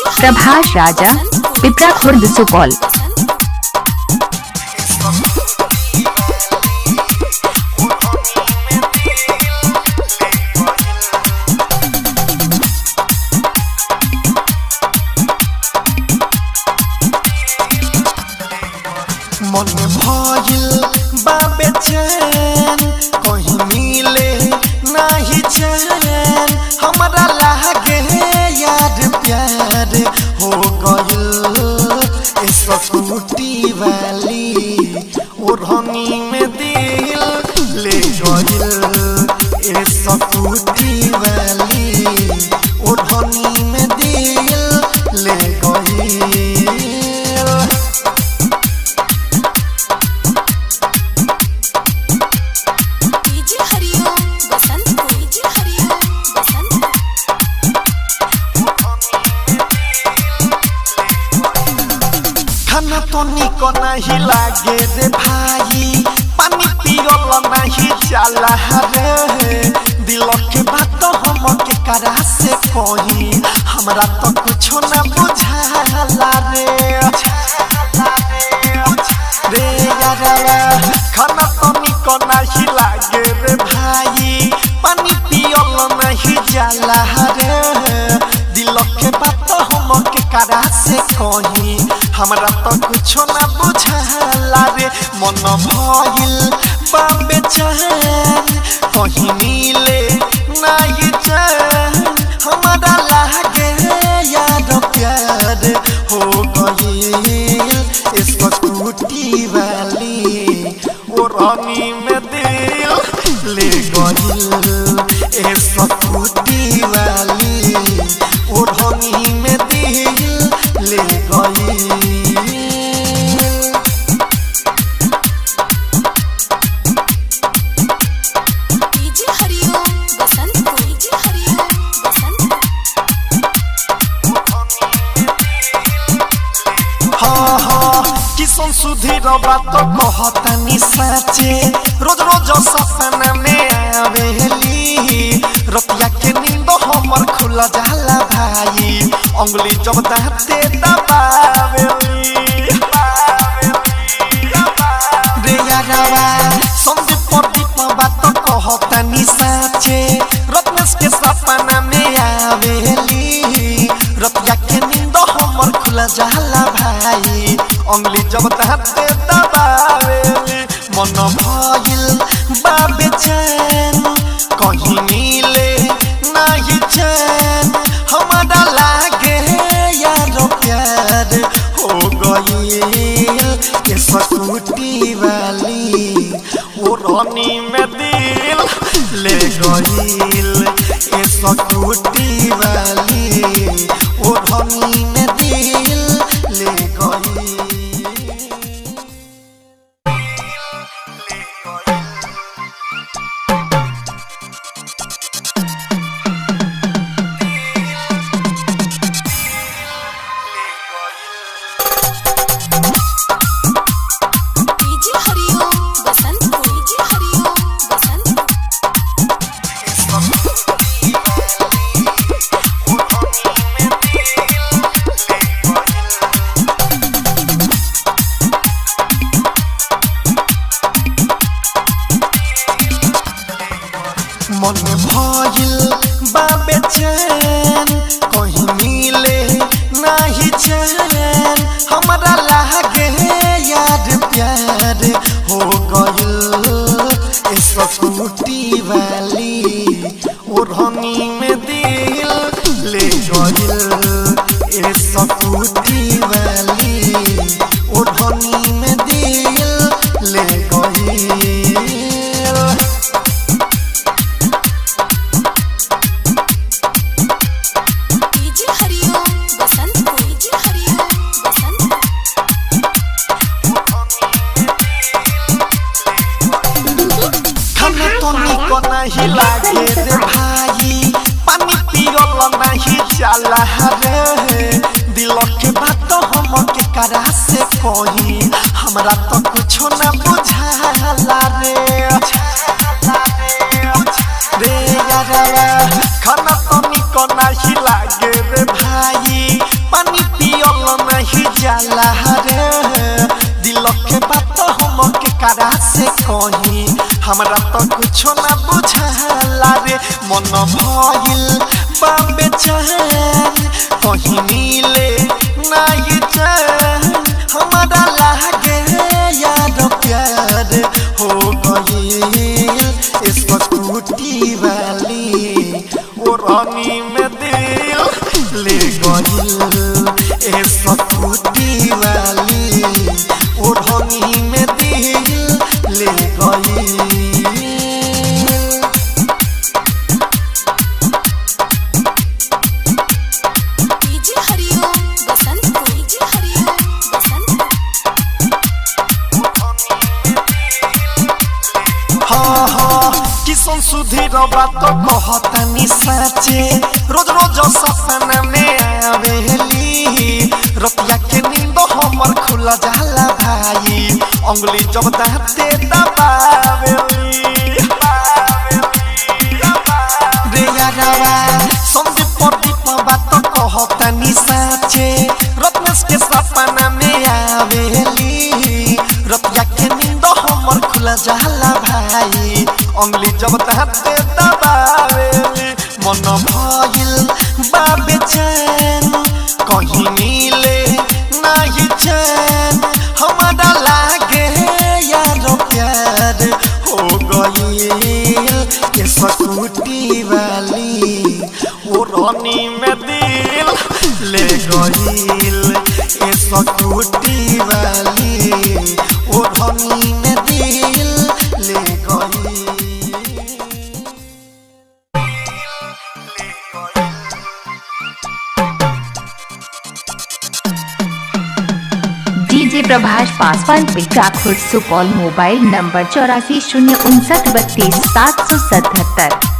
प्रभास राजा, पिपरा खुर्द, सुपौल। मन भइल बाबे चैन कहीं मिले नहीं चैन हमरा लागे यार प्यार हो गइल स्कूटी वाली ओढ़नी में दिल ले गइल स्कूटी वाली ओढ़नी में दिल ले गइल। खाना तो निको नहीं लागे रे भाई पानी पियल नहीं चला रे दिल के बात हम के करा से कही हमरा तो कुछ न बुझाला रे यारा खाना तो निको नहीं लागे रे भाई पानी पियल नहीं चला रे दिल के बात हम के करा से कही हमरा तो कुछ न बुझाला रे मन भइल बाबे चैन कहीं मिले नहीं चैन हमरा लागे यार प्यार हो गइल स्कूटी वाली ओढ़नी में दिल ले गइल स्कूटी वाली ओढ़नी में दिल ले गइल। किसन सुधीर बात कहतानी साचे रोज रोज सपना में आवेली रतिया के नींद हमर खुला जाला भाई अंगुली जब दाते दबावेली रे यारा संदीप प्रदीप बात कहतानी साचे रत्नेश के सपना में आवेली रतिया के नींद हमर खुला जाला भाई अंगुली जब दाते दबावेली मन भइल बाबे चैन कहीं मिले नहीं चैन हमरा लागे यार प्यार हो गइल स्कूटी वाली ओढ़नी में दिल ले गइल स्कूटी वाली ओढ़नी में दिल ले गइल। मन भइल बाबे चैन कहीं मिले नहीं चैन हमरा लागे यार प्यार हो गइल स्कूटी वाली ओढ़नी में दिल ले गइल स्कूटी वाली ओढ़नी में दिल ले गइल। नहीं लागे रे भाई पानी पियल नहीं चला रे दिल के बात हम के करा से कही हमरा तो कुछ न बुझाला रे यारा खाना तो निको नहीं लागे रे भाई कहीं मिले नहीं चैन हमारा लागे यार प्यार हो गई इस स्कूटी वाली वो रानी में दिल ले गई इस स्कूटी वाली वो रानी में दिल ले गई। किसन सुधीर बात कहतानी साचे रोज रोज सपना में आवेली रतिया के नींद हमर खुला जाला भाई अंगुली जब दाते दबावेली रे यारावा संदीप प्रदीप बात कहतानी साचे रत्नेश के सपना में आवेली रतिया के नींद हमर खुला जाला भाई अंगली जब तहते दबावेली मन भइल बाबे चैन कहीं मिले नहीं चैन हमारा लागे यार प्यार हो गई स्कूटी वाली वो रानी में दिल ले गई स्कूटी वाली वो रानी में दिल ले गई। DJ Prabhash Paswan Pipra Khurd Supaul mobile number 84 059 32 777।